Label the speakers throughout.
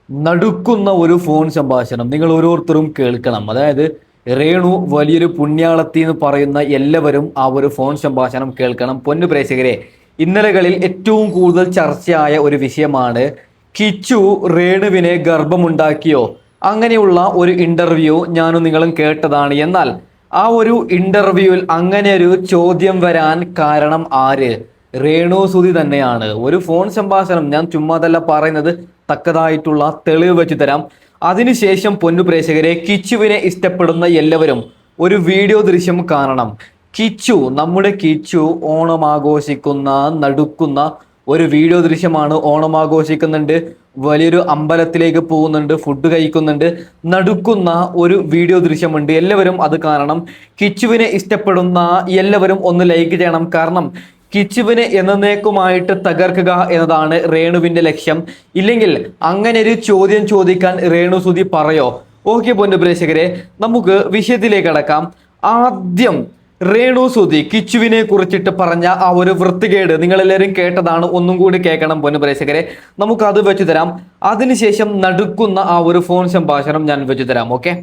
Speaker 1: നടുക്കുന്ന ഒരു ഫോൺ സംഭാഷണം നിങ്ങൾ ഓരോരുത്തരും കേൾക്കണം. അതായത് രേണു വലിയൊരു പുണ്യാളത്തി എന്ന് പറയുന്ന എല്ലാവരും ആ ഒരു ഫോൺ സംഭാഷണം കേൾക്കണം. പൊന്നു പ്രേക്ഷകരെ, ഇന്നലകളിൽ ഏറ്റവും കൂടുതൽ ചർച്ചയായ ഒരു വിഷയമാണ് കിച്ചു രേണുവിനെ ഗർഭമുണ്ടാക്കിയോ അങ്ങനെയുള്ള ഒരു ഇന്റർവ്യൂ ഞാനും നിങ്ങളും കേട്ടതാണ്. എന്നാൽ ആ ഒരു ഇന്റർവ്യൂവിൽ അങ്ങനെ ഒരു ചോദ്യം വരാൻ കാരണം ആര്? രേണു സുതി തന്നെയാണ്. ഒരു ഫോൺ സംഭാഷണം, ഞാൻ ചുമ്മാതല്ല പറയുന്നത്, തക്കതായിട്ടുള്ള തെളിവ് വെച്ച് തരാം. അതിനുശേഷം പൊന്നു പ്രേക്ഷകരെ, കിച്ചുവിനെ ഇഷ്ടപ്പെടുന്ന എല്ലാവരും ഒരു വീഡിയോ ദൃശ്യം കാണണം. കിച്ചു, നമ്മുടെ കിച്ചു ഓണം ആഘോഷിക്കുന്ന, നടുക്കുന്ന ഒരു വീഡിയോ ദൃശ്യമാണ്. ഓണം ആഘോഷിക്കുന്നുണ്ട്, വലിയൊരു അമ്പലത്തിലേക്ക് പോകുന്നുണ്ട്, ഫുഡ് കഴിക്കുന്നുണ്ട്, നടുക്കുന്ന ഒരു വീഡിയോ ദൃശ്യമുണ്ട്. എല്ലാവരും അത് കാണണം. കിച്ചുവിനെ ഇഷ്ടപ്പെടുന്ന എല്ലാവരും ഒന്ന് ലൈക്ക് ചെയ്യണം. കാരണം കിച്ചുവിനെ എന്നേക്കുമായിട്ട് തകർക്കുക എന്നതാണ് രേണുവിന്റെ ലക്ഷ്യം. ഇല്ലെങ്കിൽ അങ്ങനെ ഒരു ചോദ്യം ചോദിക്കാൻ രേണു സുതി പറയോ? ഓക്കെ പൊന്നു പ്രേക്ഷകരെ, നമുക്ക് വിഷയത്തിലേക്ക് കടക്കാം. ആദ്യം രേണു സുതി കിച്ചുവിനെ കുറിച്ചിട്ട് പറഞ്ഞ ആ ഒരു വൃത്തികേട് നിങ്ങൾ എല്ലാവരും കേട്ടതാണ്. ഒന്നും കൂടി കേൾക്കണം പൊന്നു പ്രേക്ഷകരെ, നമുക്ക് അത് വെച്ചു തരാം. അതിനുശേഷം നടുക്കുന്ന ആ ഒരു ഫോൺ സംഭാഷണം ഞാൻ വെച്ചു തരാം. ഓക്കെ,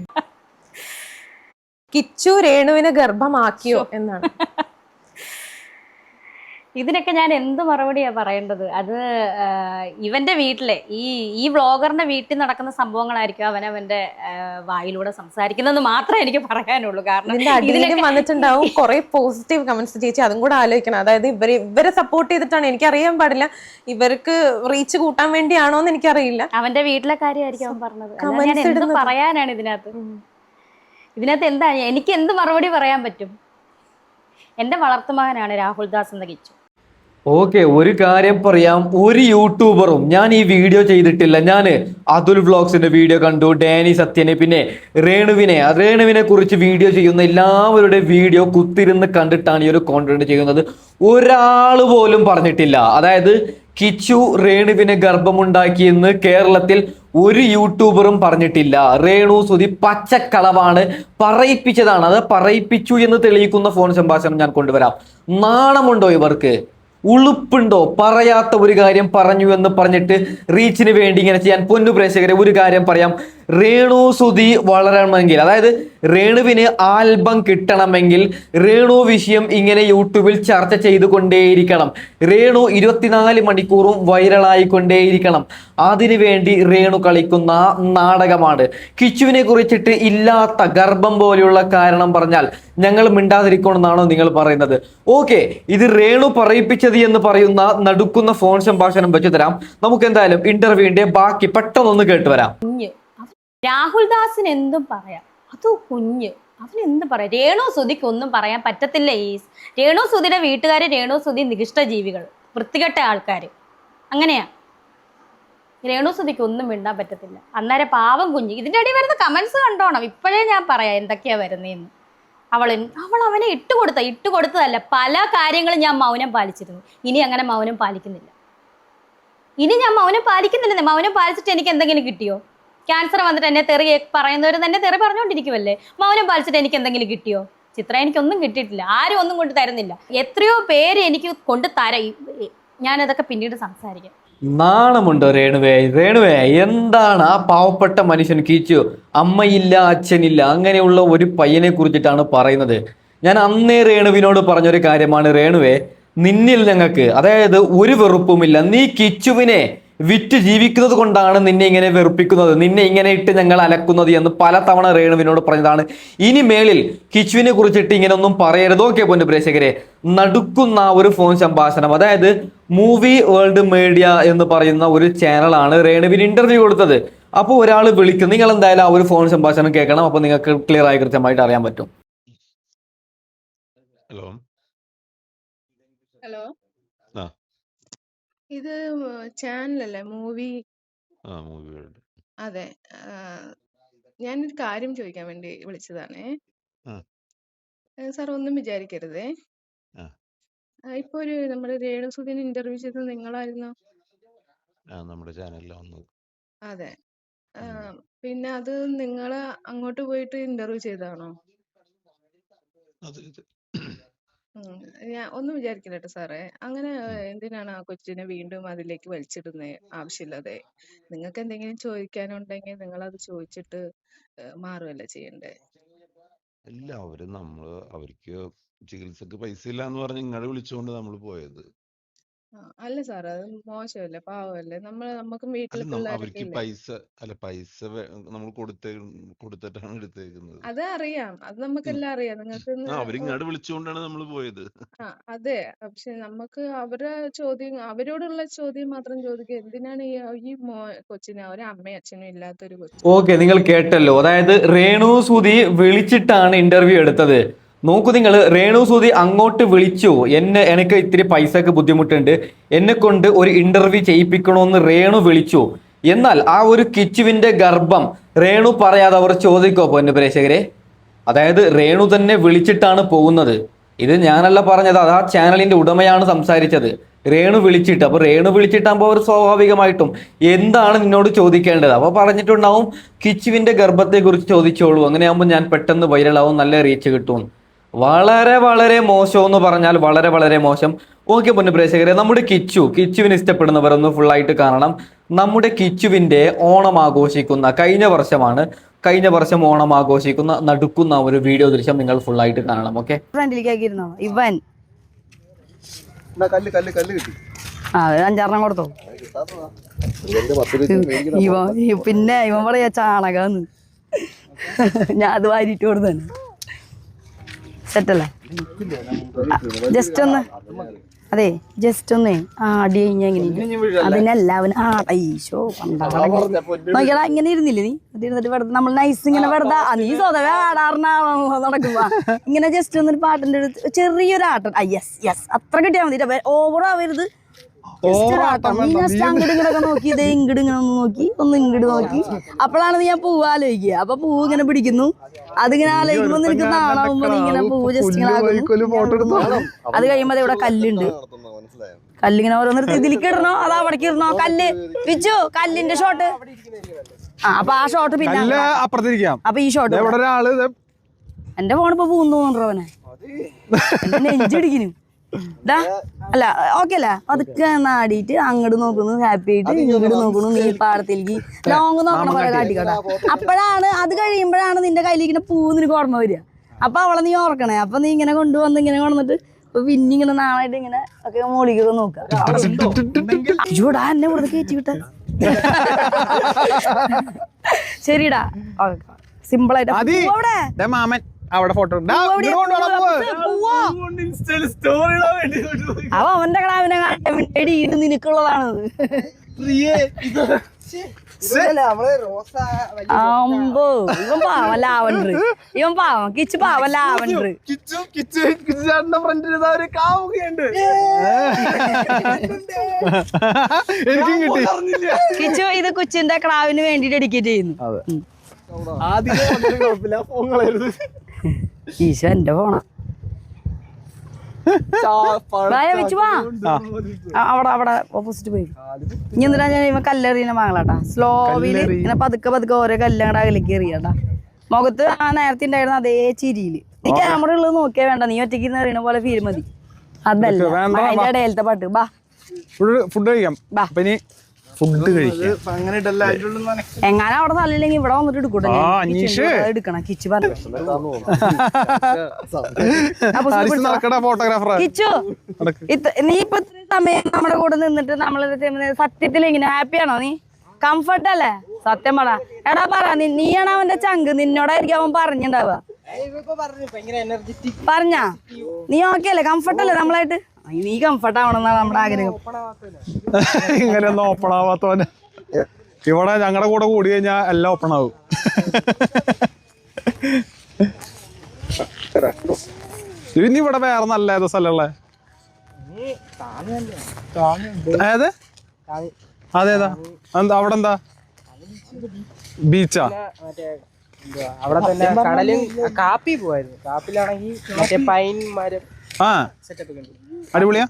Speaker 2: കിച്ചു രേണുവിനെ ഗർഭമാക്കിയോ എന്നാണ്.
Speaker 3: ഇതിനൊക്കെ ഞാൻ എന്ത് മറുപടിയാ പറയേണ്ടത്? അത് ഇവന്റെ വീട്ടിലെ ഈ വ്ളോഗറിന്റെ വീട്ടിൽ നടക്കുന്ന സംഭവങ്ങളായിരിക്കും അവനവന്റെ വായിലൂടെ സംസാരിക്കുന്നതെന്ന് മാത്രമേ എനിക്ക് പറയാനുള്ളൂ. കാരണം
Speaker 2: ഇതിന്റെ അടിയിലും വന്നിട്ടുണ്ടാവും കുറെ പോസിറ്റീവ് കമന്റ്സ്. ചേച്ചി അതും കൂടെ ആലോചിക്കണം. അതായത് ഇവരെ സപ്പോർട്ട് ചെയ്തിട്ടാണ്, എനിക്കറിയാൻ പാടില്ല ഇവർക്ക് റീച്ച് കൂട്ടാൻ വേണ്ടിയാണോ എന്ന് എനിക്കറിയില്ല.
Speaker 3: അവന്റെ വീട്ടിലെ കാര്യമായിരിക്കും അവൻ പറഞ്ഞത്. ഞാൻ എന്ത് പറയാനാണ് ഇതിനകത്ത് എന്താ എനിക്ക് എന്ത് മറുപടി പറയാൻ പറ്റും? എന്റെ വളർത്തുമകനാണ് രാഹുൽ ദാസ് എന്ന കിച്ചു.
Speaker 1: ഓക്കെ, ഒരു കാര്യം പറയാം. ഒരു യൂട്യൂബറും ഞാൻ ഈ വീഡിയോ ചെയ്തിട്ടില്ല. ഞാൻ അതുൽ വ്ളോഗ്സിന്റെ വീഡിയോ കണ്ടു, ഡാനി സത്യനെ, പിന്നെ രേണുവിനെ കുറിച്ച് വീഡിയോ ചെയ്യുന്ന എല്ലാവരുടെ വീഡിയോ കുത്തിരുന്ന് കണ്ടിട്ടാണ് ഈ ഒരു കോണ്ടന്റ് ചെയ്യുന്നത്. ഒരാൾ പോലും പറഞ്ഞിട്ടില്ല, അതായത് കിച്ചു രേണുവിനെ ഗർഭമുണ്ടാക്കിയെന്ന് കേരളത്തിൽ ഒരു യൂട്യൂബറും പറഞ്ഞിട്ടില്ല. രേണു സുതി പച്ചക്കളവാണ്, പറയിപ്പിച്ചതാണ്. അത് പറയിപ്പിച്ചു എന്ന് തെളിയിക്കുന്ന ഫോൺ സംഭാഷണം ഞാൻ കൊണ്ടുവരാം. നാണമുണ്ടോ ഇവർക്ക്? ഉളുപ്പുണ്ടോ? പറയാത്ത ഒരു കാര്യം പറഞ്ഞു എന്ന് പറഞ്ഞിട്ട് റീച്ചിന് വേണ്ടി ഇങ്ങനെ ചെയ്യാൻ. പൊന്നു പ്രേക്ഷകരെ, ഒരു കാര്യം പറയാം. രേണു സുതി വളരണമെങ്കിൽ, അതായത് രേണുവിന് ആൽബം കിട്ടണമെങ്കിൽ രേണു വിഷയം ഇങ്ങനെ യൂട്യൂബിൽ ചർച്ച ചെയ്തുകൊണ്ടേയിരിക്കണം. രേണു 24 മണിക്കൂറും വൈറലായിക്കൊണ്ടേയിരിക്കണം. അതിനുവേണ്ടി രേണു കളിക്കുന്ന നാടകമാണ്. കിച്ചുവിനെ കുറിച്ചിട്ട് ഇല്ലാത്ത ഗർഭം പോലെയുള്ള കാരണം പറഞ്ഞാൽ ഞങ്ങൾ മിണ്ടാതിരിക്കണമെന്നാണോ നിങ്ങൾ പറയുന്നത്? ഓക്കെ, ഇത് രേണു പറയിപ്പിച്ചത് എന്ന് പറയുന്ന നടുക്കുന്ന ഫോൺ സംഭാഷണം വെച്ച് തരാം. നമുക്ക് എന്തായാലും ഇന്റർവ്യൂവിന്റെ ബാക്കി പെട്ടെന്നൊന്ന് കേട്ടുവരാം.
Speaker 3: രാഹുൽ ദാസിന് എന്തും പറയാം, അത് കുഞ്ഞ്, അവന് എന്തും പറയാം. രേണു സുധിക്ക് ഒന്നും പറയാൻ പറ്റത്തില്ല. രേണു സുധിയുടെ വീട്ടുകാര്, രേണു സുധി നികൃഷ്ട ജീവികൾ, വൃത്തികെട്ട ആൾക്കാർ, അങ്ങനെയാ. രേണു സുധിക്ക് ഒന്നും മിണ്ടാൻ പറ്റത്തില്ല. അന്നേരം പാവം കുഞ്ഞ്. ഇതിൻ്റെ ഇടയിൽ വരുന്ന കമന്റ്സ് കണ്ടോണം. ഇപ്പോഴേ ഞാൻ പറയാം എന്തൊക്കെയാ വരുന്നതെന്ന്. അവൾ അവനെ ഇട്ടുകൊടുത്തതല്ല, പല കാര്യങ്ങളും ഞാൻ മൗനം പാലിച്ചിരുന്നു. ഇനി അങ്ങനെ മൗനം പാലിക്കുന്നില്ല. മൗനം പാലിച്ചിട്ട് എനിക്ക് എന്തെങ്കിലും കിട്ടിയോ? ക്യാൻസർ വന്നിട്ട് എന്നെ തെറി പറയുന്നവർ തന്നെ തെറി പറഞ്ഞുകൊണ്ടിരിക്കുമല്ലേ. മൗനം പാലിച്ചിട്ട് എനിക്ക് എന്തെങ്കിലും കിട്ടിയോ? ചിത്ര, എനിക്കൊന്നും കിട്ടിയിട്ടില്ല. ആരും ഒന്നും കൊണ്ട് തരുന്നില്ല. എത്രയോ പേര് എനിക്ക് കൊണ്ട് ഞാനതൊക്കെ പിന്നീട് സംസാരിക്കാം.
Speaker 1: നാണമുണ്ടോ രേണുവേ? എന്താണ് ആ പാവപ്പെട്ട മനുഷ്യൻ കിച്ചു? അമ്മയില്ല, അച്ഛനില്ല, അങ്ങനെയുള്ള ഒരു പയ്യനെ കുറിച്ചിട്ടാണ് പറയുന്നത്. ഞാൻ അന്നേ രേണുവിനോട് പറഞ്ഞൊരു കാര്യമാണ്, രേണുവേ, നിന്നിൽ ഞങ്ങൾക്ക്, അതായത് ഒരു വെറുപ്പുമില്ല. നീ കിച്ചുവിനെ വിറ്റ് ജീവിക്കുന്നത് കൊണ്ടാണ് നിന്നെ ഇങ്ങനെ വെറുപ്പിക്കുന്നത്, നിന്നെ ഇങ്ങനെ ഇട്ട് ഞങ്ങൾ അലക്കുന്നത് എന്ന് പലതവണ രേണുവിനോട് പറഞ്ഞതാണ്. ഇനി മേളിൽ കിച്ചുവിനെ കുറിച്ചിട്ട് ഇങ്ങനെ ഒന്നും പറയരുത്. ഓക്കെ പൊന്നു പ്രേക്ഷകരെ, നടുക്കുന്ന ഒരു ഫോൺ സംഭാഷണം, അതായത് മൂവി വേൾഡ് മീഡിയ എന്ന് പറയുന്ന ഒരു ചാനലാണ് രേണുവിന് ഇന്റർവ്യൂ കൊടുത്തത്. അപ്പോൾ ഒരാൾ വിളിക്കും, നിങ്ങൾ എന്തായാലും ആ ഒരു ഫോൺ സംഭാഷണം കേൾക്കണം. അപ്പോൾ നിങ്ങൾക്ക് ക്ലിയർ ആയി കൃത്യമായിട്ട് അറിയാൻ പറ്റും.
Speaker 4: ഹലോ.
Speaker 5: ഹലോ,
Speaker 4: ആ
Speaker 5: ഇത് ചാനലല്ലേ മൂവി?
Speaker 4: Movie world.
Speaker 5: അതെ. ഞാനൊരു കാര്യം ചോദിക്കാൻ വേണ്ടി വിളിച്ചതാണേ.
Speaker 4: ആ
Speaker 5: സാർ ഒന്നും വിചാരിക്കരുതേ.
Speaker 4: ആ
Speaker 5: ഇപ്പൊ ഒരു നമ്മുടെ രേണുസുധിനെ ഇന്റർവ്യൂ ചെയ്തത് നിങ്ങളായിരുന്നോ?
Speaker 4: നമ്മുടെ ചാനലിൽ വന്നത്.
Speaker 5: അതെ. പിന്നെ അത് നിങ്ങള് അങ്ങോട്ട് പോയിട്ട് ഇന്റർവ്യൂ ചെയ്തതാണോ?
Speaker 4: അത് ഇത്
Speaker 5: ഞാൻ ഒന്നും വിചാരിക്കില്ല കേട്ടോ സാറേ. അങ്ങനെ എന്തിനാണ് ആ കൊച്ചിനെ വീണ്ടും അതിലേക്ക് വലിച്ചിടുന്നത് ആവശ്യമില്ലാതെ? നിങ്ങൾക്ക് എന്തെങ്കിലും ചോദിക്കാനുണ്ടെങ്കിൽ നിങ്ങളത് ചോദിച്ചിട്ട് മാറുകയല്ലേ ചെയ്യണ്ടേ?
Speaker 4: ഇല്ല, അവർക്ക് ചികിത്സക്ക് പൈസ ഇല്ല എന്ന് പറഞ്ഞ് ഇങ്ങോട്ട് വിളിച്ചുകൊണ്ട് നമ്മൾ പോയത്.
Speaker 5: അല്ല സാറേ, അത് മോശമല്ലേ, പാവമല്ലേ? നമുക്കും വീട്ടിൽ
Speaker 4: അല്ല,
Speaker 5: പിള്ളേരൊക്കെ
Speaker 4: അവർക്ക്
Speaker 5: ഇല്ലേ?
Speaker 4: പൈസ നമ്മൾ കൊടുത്തിട്ടാണ് എടുത്തേക്കുന്നത്.
Speaker 5: അത് അറിയാം, അത്
Speaker 4: ഉം.
Speaker 5: നമുക്കെല്ലാം അറിയാം. നിങ്ങൾക്ക്
Speaker 4: അവരിങ്ങോട്ട് വിളിച്ചുകൊണ്ടാണ് നമ്മൾ പോയത്.
Speaker 5: അതെ. പക്ഷെ നമുക്ക് അവരോടുള്ള ചോദ്യം മാത്രം ചോദിക്കുക. എന്തിനാണ് ഈ കൊച്ചിനെ, ഒരു അമ്മയും അച്ഛനും ഇല്ലാത്തൊരു കൊച്ചിനെ?
Speaker 1: ഓക്കെ, നിങ്ങൾ കേട്ടല്ലോ. അതായത് രേണു സുധി വിളിച്ചിട്ടാണ് ഇന്റർവ്യൂ എടുത്തത്. നോക്കൂ നിങ്ങൾ, രേണു സുധി അങ്ങോട്ട് വിളിച്ചു, എനിക്ക് ഇത്തിരി പൈസക്ക് ബുദ്ധിമുട്ടുണ്ട്, എന്നെ കൊണ്ട് ഒരു ഇന്റർവ്യൂ ചെയ്യിപ്പിക്കണമെന്ന് രേണു വിളിച്ചു. എന്നാൽ ആ ഒരു കിച്ചുവിന്റെ ഗർഭം രേണു പറയാതെ അവർ ചോദിക്കോ പൊന്നു പ്രേക്ഷകരെ? അതായത് രേണു തന്നെ വിളിച്ചിട്ടാണ് പോകുന്നത്. ഇത് ഞാനല്ല പറഞ്ഞത്, അത് ആ ചാനലിന്റെ ഉടമയാണ് സംസാരിച്ചത്. രേണു വിളിച്ചിട്ട്, അപ്പൊ രേണു വിളിച്ചിട്ടാകുമ്പോൾ അവർ സ്വാഭാവികമായിട്ടും എന്താണ് നിന്നോട് ചോദിക്കേണ്ടത് അപ്പൊ പറഞ്ഞിട്ടുണ്ടാവും കിച്ചുവിന്റെ ഗർഭത്തെ കുറിച്ച് ചോദിച്ചോളൂ, അങ്ങനെയാകുമ്പോൾ ഞാൻ പെട്ടെന്ന് വൈറലാവും, നല്ല റീച്ച് കിട്ടും. വളരെ വളരെ മോശം എന്ന് പറഞ്ഞാൽ വളരെ വളരെ മോശം. ഓക്കെ പൊന്നു പ്രേക്ഷകരെ, നമ്മുടെ കിച്ചുവിന് ഇഷ്ടപ്പെടുന്നവർ ഒന്ന് ഫുള്ളായിട്ട് കാണണം. നമ്മുടെ കിച്ചുവിന്റെ ഓണം ആഘോഷിക്കുന്ന കഴിഞ്ഞ വർഷം ഓണം ആഘോഷിക്കുന്ന നടക്കുന്ന ഒരു വീഡിയോ ദൃശ്യം നിങ്ങൾ ഫുള്ളായിട്ട് കാണണം. ഓക്കെ,
Speaker 6: ഫ്രണ്ടിലേക്കാക്കിയിരുന്നോ ഇവൻ? അഞ്ചാറെണ്ണം കൊടുത്തോ? പിന്നെ ഇവൻ പറയാ ചാണകന്ന്. ഞാൻ അത് വാരിട്ട് കൊടുത്തന്നെ. സെറ്റല്ലേ? ജസ്റ്റ് ഒന്ന് അടി കഴിഞ്ഞാ എങ്ങനെ? അതിനല്ല അവൻ ഈശോ നോക്കിയാ ഇങ്ങനെ ഇരുന്നില്ലേ നീ? അതിരുന്നിട്ട് വെറുതെ നമ്മൾ നൈസ് ഇങ്ങനെ വെറുതെ നീ സ്വതവേ ആടാറിന നടക്കുമ്പോ ഇങ്ങനെ ജസ്റ്റ് ഒന്നൊരു പാട്ടിന്റെ ചെറിയൊരു ആട്ടം. യെസ് അത്ര കിട്ടിയാൽ മതി, ഓവർ ആവരുത്. അങ്ങോട്ട് ഇങ്ങനൊക്കെ നോക്കി, ഇതേ ഇങ്ങോട്ട് ഇങ്ങനെ നോക്കി, ഒന്ന് ഇങ്ങോട്ട് നോക്കി. അപ്പോഴാണ് നീ ഞാൻ പൂവ് ആലോചിക്കുക. അപ്പൊ പൂവ് ഇങ്ങനെ പിടിക്കുന്നു, അതിങ്ങനെ ആലോചിക്കുമ്പോ നിനക്ക് നാളാവുമ്പോ നീ ഇങ്ങനെ പൂവ് ജസ്റ്റ് ഇങ്ങനെ ആക്കുന്നു. അത് കഴിയുമ്പോ ഇവിടെ കല്ലുണ്ട്, കല്ലിങ്ങനെ ഓരോന്നിടത്ത് ഇതിലേക്ക് ഇടണോ അതോ അവിടേക്ക് ഇടണോ? കല്ല് വിച്ചു, കല്ലിന്റെ ഷോട്ട്. അപ്പൊ ആ ഷോട്ട് പിന്നെ അപ്പൊ ഈ ഷോട്ട് എന്റെ ഫോണിപ്പോ പൂന്ന് തോന്നുന്നു അവനെ, എന്റെ നെഞ്ചിടിക്കുന്നു. അല്ല ഓക്കെ അല്ല, അതൊക്കെ നാടിയിട്ട് അങ്ങോട്ട് നോക്കുന്നു, ഹാപ്പി ആയിട്ട് ഇങ്ങോട്ട് നോക്കുന്നു. നീ പാടത്തിലേക്ക് ലോങ് നോക്കണ പോലെ കാട്ടിക്കോട്ടെ. അപ്പോഴാണ് അത് കഴിയുമ്പോഴാണ് നിന്റെ കയ്യിലിരിക്കുന്ന പൂ നിനക്ക് ഓർമ്മ വരിക. അപ്പൊ അവളെ നീ ഓർക്കണേ. അപ്പൊ നീ ഇങ്ങനെ കൊണ്ടുവന്ന് ഇങ്ങനെ കൊണ്ടുവന്നിട്ട് പിന്നെ ഇങ്ങനെ നാളായിട്ട് ഇങ്ങനെ ഒക്കെ മോളിക്കൊക്കെ നോക്കാം. ചൂടാ എന്നെ ഇവിടെ കയറ്റി വിട്ട. ശരിടാ, സിമ്പിൾ ആയിട്ട്
Speaker 7: അവിടെ ഫോട്ടോ
Speaker 6: അവ അവന്റെ ക്ലാവിനെ നിനക്കുള്ളതാണത്. അമ്പോ ഇവൻ പാവം ലാവൻഡർ, ഇവൻ പാവം കിച്ചു പാവം ലാവൻഡർ. കിച്ചു ഇത് കൊച്ചിന്റെ ക്ലാവിന് വേണ്ടി ഡെഡിക്കേറ്റ് ചെയ്യുന്നു. ഈശോ എന്റെ ഫോണ അവിടെ ഓപ്പോസിറ്റ് പോയി. ഇനി എന്തിനാ ഞാൻ ഇവൻ കല്ലെറിയുന്ന വാങ്ങലാട്ടാ. സ്ലോവില് ഇങ്ങനെ പതുക്കെ ഓരോ കല്ലങ്ങടെ അകലേക്ക് എറിയാട്ടാ. മുഖത്ത് ആ നേരത്തെ ഉണ്ടായിരുന്ന അതേ ചിരിയില്. നീ ക്യാമറ ഉള്ളത് നോക്കിയാ വേണ്ട, നീ ഒറ്റയ്ക്ക് എറിയണ പോലെ ഫീൽ മതി. അതല്ല അതിന്റെ ഇടയിലത്തെ പാട്ട്. ബാ
Speaker 7: ഫുഡ് കഴിക്കാം. ഫുഡ് കഴിക്കാം.
Speaker 6: എങ്ങാനും അവിടെ നല്ലില്ലെങ്കിൽ ഇവിടെ വന്നിട്ട് എടുക്കണം. കിച്ചു കിച്ചു നീ ഇപ്പൊ ഇത്രയും സമയം നമ്മുടെ കൂടെ നിന്നിട്ട് നമ്മള് സത്യത്തിൽ ഇങ്ങനെ ഹാപ്പിയാണോ? നീ കംഫർട്ട് അല്ലേ? സത്യം പറ. എടാ പറ, നീയാണ് അവന്റെ ചങ്ക്, നിന്നോടായിരിക്കും അവൻ പറഞ്ഞിണ്ടാവുക. പറഞ്ഞാ നീ ഓക്കെ അല്ലേ? കംഫർട്ട് അല്ലേ നമ്മളായിട്ട്? നീ കംഫർട്ട് ആവണമെന്നാണ് നമ്മുടെ ആഗ്രഹം.
Speaker 7: ഇങ്ങനെയൊന്നും ഓപ്പൺ ആവാത്തവന് ഇവിടെ ഞങ്ങളുടെ കൂടെ കൂടി കഴിഞ്ഞാൽ എല്ലാം ഓപ്പൺ ആവും. ഇനി ഇവിടെ വേറെ നല്ല ഏതോ സ്ഥലമുള്ള ഏത്? അതേതാ? എന്താ അവിടെ? എന്താ ബീച്ചാ?
Speaker 8: അവിടെ തന്നെ കടലും കാപ്പി പോവായിരുന്നു. കാപ്പിലാണെങ്കിൽ മറ്റേ പൈൻ മരം സെറ്റപ്പ് ഒക്കെ ഉണ്ട്.
Speaker 7: അടിപൊളിയാ.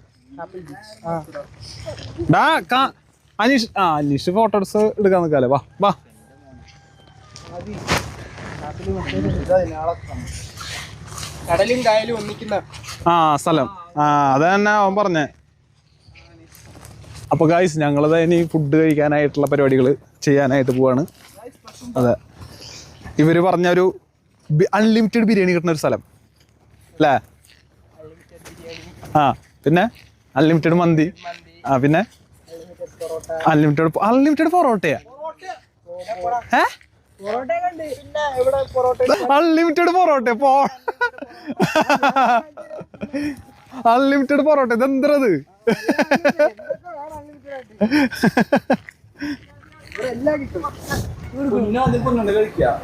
Speaker 7: അനീഷ് ഫോട്ടോസ് എടുക്കാൻ നിൽക്കാല്ലേ? വാ
Speaker 8: കടലും കായലും ഒന്നിക്കുന്ന
Speaker 7: ആ സ്ഥലം അത് തന്നെ അവൻ പറഞ്ഞേ. അപ്പോൾ ഗായ്സ് ഞങ്ങളത് ഇനി ഫുഡ് കഴിക്കാനായിട്ടുള്ള പരിപാടികൾ ചെയ്യാനായിട്ട് പോവാണ്. അതെ, ഇവർ പറഞ്ഞൊരു അൺലിമിറ്റഡ് ബിരിയാണി കിട്ടുന്ന ഒരു സ്ഥലം അല്ലേ? പിന്നെ അൺലിമിറ്റഡ് മന്തി, പിന്നെ അൺലിമിറ്റഡ് പൊറോട്ടയാ? അൺലിമിറ്റഡ് പൊറോട്ട അൺലിമിറ്റഡ് പൊറോട്ട ഇതെന്തത്?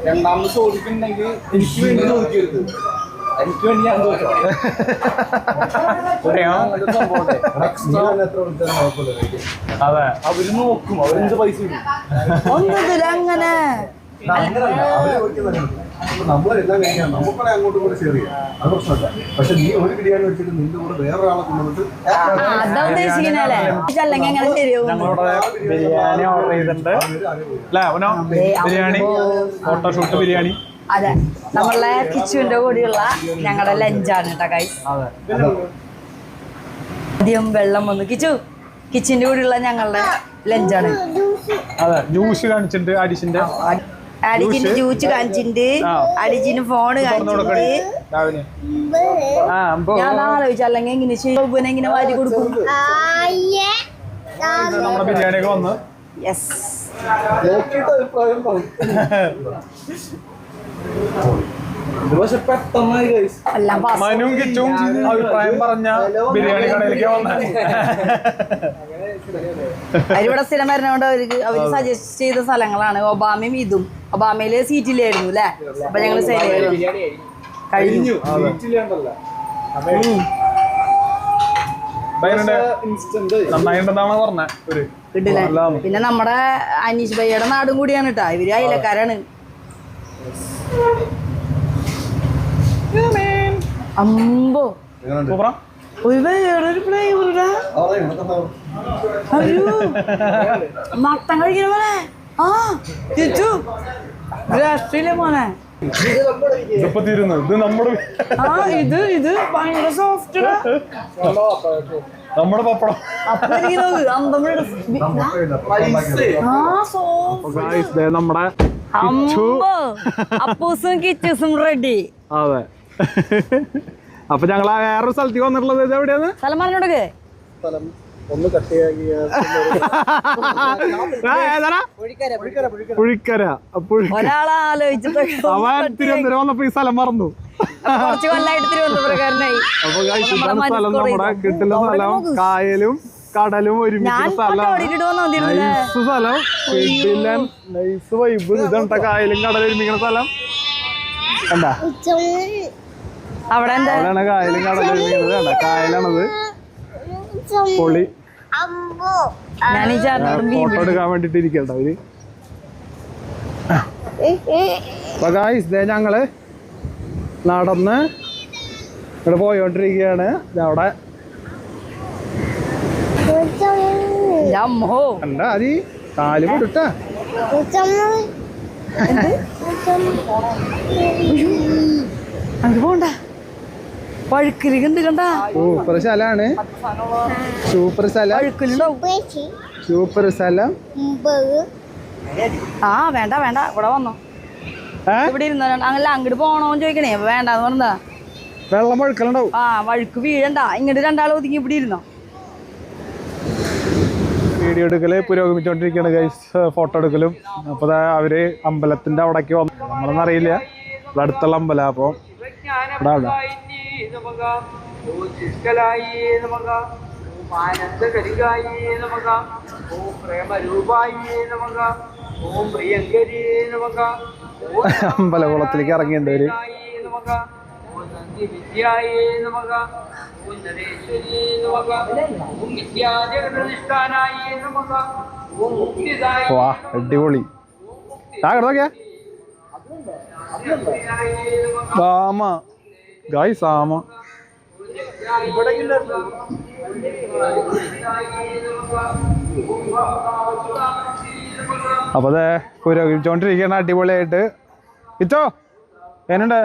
Speaker 9: രണ്ടാമത് ചോദിക്കുന്നുണ്ടെങ്കിൽ എനിക്ക് വേണ്ടി ചോദിക്കരുത്, എനിക്ക് വേണ്ടി ഞാൻ
Speaker 7: അതെ,
Speaker 9: അവര് നോക്കും, അവരെന്ത് പൈസ ഇടും.
Speaker 6: അങ്ങനെ
Speaker 10: നമ്മളെല്ലാം കഴിക്കാം, നമുക്കുള്ള അങ്ങോട്ടും കൂടെ ഷെയർ ചെയ്യാം, അത് പ്രശ്നമില്ല. പക്ഷെ നീ ഒരു ബിരിയാണി വെച്ചിട്ട് നിന്റെ കൂടെ വേറൊരാളെ കൊണ്ടുവന്നിട്ട്
Speaker 7: ഞങ്ങളിവിടെ ബിരിയാണി ഓർഡർ ചെയ്തിട്ടുണ്ട് അല്ലേ അവനോ? ബിരിയാണി, ഫോട്ടോഷൂട്ട് ബിരിയാണി.
Speaker 6: അതെ, നമ്മളെ കിച്ചുവിന്റെ കൂടെയുള്ള ഞങ്ങളുടെ ലഞ്ചാണ് കേട്ടോ ഗൈസ്. ആദ്യം വെള്ളം വന്നു. കിച്ചിന്റെ കൂടെയുള്ള ഞങ്ങളുടെ ലഞ്ചാണ്.
Speaker 7: അതെ, ജ്യൂസ് കാണിച്ചിട്ടുണ്ട്, അഡിഷന്റെ
Speaker 6: അടിച്ചിന് ജ്യൂസ് കാണിച്ചിട്ടുണ്ട്, അടിച്ചിന് ഫോണ് കാണിച്ചിട്ടുണ്ട്. ഞാൻ ആലോചിച്ചു അല്ലെങ്കിൽ എങ്ങനെ എങ്ങനെ വാരി കൊടുക്കും.
Speaker 7: നമ്മുടെ ബിരിയാണിയൊക്കെ വന്ന്
Speaker 6: യെസ്, എല്ലാം
Speaker 7: മനും കിച്ചും അഭിപ്രായം പറഞ്ഞ ബിരിയാണി കടയിലേക്ക് വന്ന
Speaker 6: അവരിവിടെ സ്ഥിരം വരുന്നതുകൊണ്ട് അവര് സജസ്റ്റ് ചെയ്ത സ്ഥലങ്ങളാണ്. ഒബാമയും ഇതും. ഒബാമയില് സീറ്റിലായിരുന്നു അല്ലേ? അപ്പൊ ഞങ്ങള് കഴിഞ്ഞു.
Speaker 7: നന്നായിട്ടുണ്ടെന്നാണ് പറഞ്ഞ.
Speaker 6: പിന്നെ നമ്മുടെ അനീഷ് ഭയ്യയുടെ നാടും കൂടിയാണ് കേട്ടോ. ഇവര് അയലക്കാരാണ്. അമ്പോ ഒരു വേറൊരു ഫ്ലേവറാ. മട്ടൻ കഴിക്കണ പോലെ. ആ രാഷ്ട്രീയ മോനെ
Speaker 7: ഇത് നമ്മുടെ
Speaker 6: ഇത് ഭയങ്കര സോഫ്റ്റ്.
Speaker 7: നമ്മുടെ പപ്പടം നമ്മുടെ
Speaker 6: അപ്പൂസും കിച്ചൂസും റെഡി.
Speaker 7: അതെ, അപ്പൊ ഞങ്ങൾ വേറൊരു സ്ഥലത്തേക്ക് വന്നിട്ടുള്ളത് ഇത് എവിടെയാണ്?
Speaker 6: സ്ഥലം പറഞ്ഞോടക്ക്
Speaker 7: പുഴിക്കര.
Speaker 6: ഒരാളാലോചിച്ചിട്ട്
Speaker 7: അവൻ തിരുവനന്തപുരം വന്നപ്പോ ഈ സ്ഥലം മറന്നു.
Speaker 6: കുറച്ച് കൊല്ലായിട്ട് തിരുവനന്തപുരക്കാരനായി.
Speaker 7: അപ്പൊ ഇതാണ് സ്ഥലം, നമ്മുടെ കിട്ടുന്ന സ്ഥലം. കായലും കടലും ഒരുമിച്ച സ്ഥലം. Nice vibe. ഇതാ കായലും കടലും ഒരുമിക്കുന്ന സ്ഥലം. കണ്ടാ, അവിടെയാണ് കായലും കടലും ഒരുമിക്കുന്നത്. കണ്ട, കായലാണത്. പൊളി. ഫോട്ടോ എടുക്കാൻ വേണ്ടിട്ട് ഇരിക്കണ്ട അവര്. ഞങ്ങള് നടന്ന് ഇവിടെ പോയോണ്ടിരിക്കുകയാണ്. അവിടെ കണ്ട അതി കാല് കൊടുട്ടാ.
Speaker 6: പോണ്ട പഴുക്കലുണ്ട് കണ്ട.
Speaker 7: സൂപ്പർ സ്ഥലാണ്, സൂപ്പർ സ്ഥലം, സൂപ്പർ സ്ഥലം.
Speaker 6: ആ വേണ്ട വേണ്ട, ഇവിടെ വന്നോ, ഇവിടെ ഇരുന്നോ. അങ്ങനെ അങ്ങോട്ട് പോണോന്ന് ചോദിക്കണേ. വേണ്ടാന്ന് പറഞ്ഞാ
Speaker 7: വെള്ളം വഴുക്കലുണ്ടാവും.
Speaker 6: ആ വഴുക്ക് വീഴണ്ട. ഇങ്ങോട്ട് രണ്ടാൾ ഒതുങ്ങി ഇവിടെ ഇരുന്നോ.
Speaker 7: വീഡിയോ എടുക്കല് പുരോഗമിച്ചോണ്ടിരിക്കുകയാണ് ഗൈസ്, ഫോട്ടോ എടുക്കലും. അപ്പൊ അവര് അമ്പലത്തിന്റെ അവിടേക്ക് വന്നു. നമ്മളൊന്നും അറിയില്ല, ഇവിടെ അടുത്തുള്ള അമ്പലം. അപ്പൊ ഇവിടെ അമ്പലകുളത്തിലേക്ക് ഇറങ്ങിയിട്ടുണ്ട് അവര്. വാ അടിപൊളി. നോക്കിയാ സാമ ഗായ് സാമ. അപ്പൊ അതെ പുരോഗമിച്ചോണ്ടിരിക്കുകയാണ് അടിപൊളിയായിട്ട്. ഇച്ചോ എന്നുണ്ട്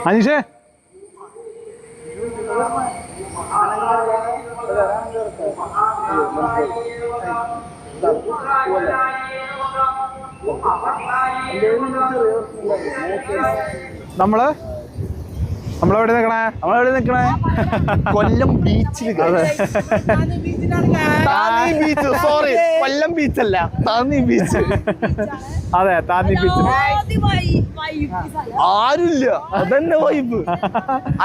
Speaker 7: അനീഷേ നമ്മളെവിടെ നിക്കണേ
Speaker 11: കൊല്ലം ബീച്ചിൽ ബീച്ച് സോറി കൊല്ലം ബീച്ചല്ല താന്നി ബീച്ച്
Speaker 7: അതെ താന്നി ബീച്ച്
Speaker 11: ആരുമില്ല അതന്നെ വൈബ്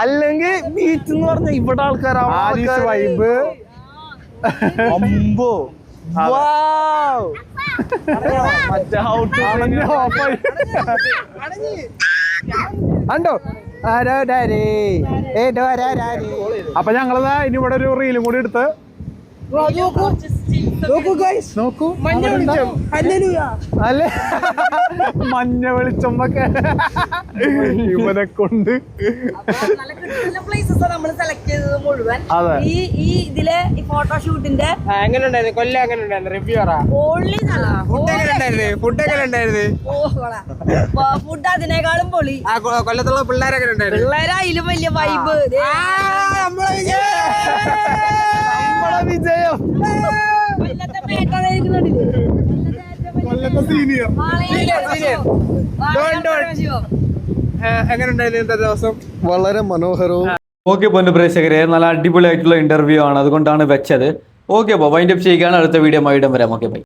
Speaker 11: അല്ലെങ്കിൽ ബീച്ച് എന്ന് പറഞ്ഞ ഇവിടെ ആൾക്കാരാണ്
Speaker 7: വൈബ്
Speaker 11: അമ്പോ
Speaker 7: കണ്ടോ അപ്പൊ ഞങ്ങളതാ ഇനി ഇവിടെ ഒരു റീലും കൂടി എടുത്ത് നോക്കൂ അല്ലേ മഞ്ഞ വെളിച്ചം ഒക്കെ ഇവനെ കൊണ്ട് അതെ
Speaker 6: ഈ ഇതിലെ ഈ ഫോട്ടോഷൂട്ടിന്റെ
Speaker 8: എങ്ങനെ ഉണ്ടായിരുന്നു കൊല്ലം എങ്ങനെ ഉണ്ടായിരുന്നു റിവ്യൂ ഫുഡ് എങ്ങനെ ഉണ്ടായിരുന്നു
Speaker 6: ഫുഡ് അതിനേക്കാളും പൊളി
Speaker 8: കൊല്ലത്തുള്ള പിള്ളേരെങ്ങനെ ഉണ്ടായിരുന്നു
Speaker 6: പിള്ളേരായാലും വലിയ വൈബ്
Speaker 11: വിജയം
Speaker 8: എങ്ങനെ ഉണ്ടായിരുന്നു ഇന്നത്തെ ദിവസം
Speaker 11: വളരെ മനോഹരവും.
Speaker 1: ഓക്കെ പൊന്നു പ്രേക്ഷകരെ, നല്ല അടിപൊളിയായിട്ടുള്ള ഇന്റർവ്യൂ ആണ്, അതുകൊണ്ടാണ് വെച്ചത്. ഓക്കെ അപ്പോൾ വൈൻഡപ്പ് ചെയ്യുകയാണ്. അടുത്ത വീഡിയോ ആയിട്ട് വരാം. Okay bye.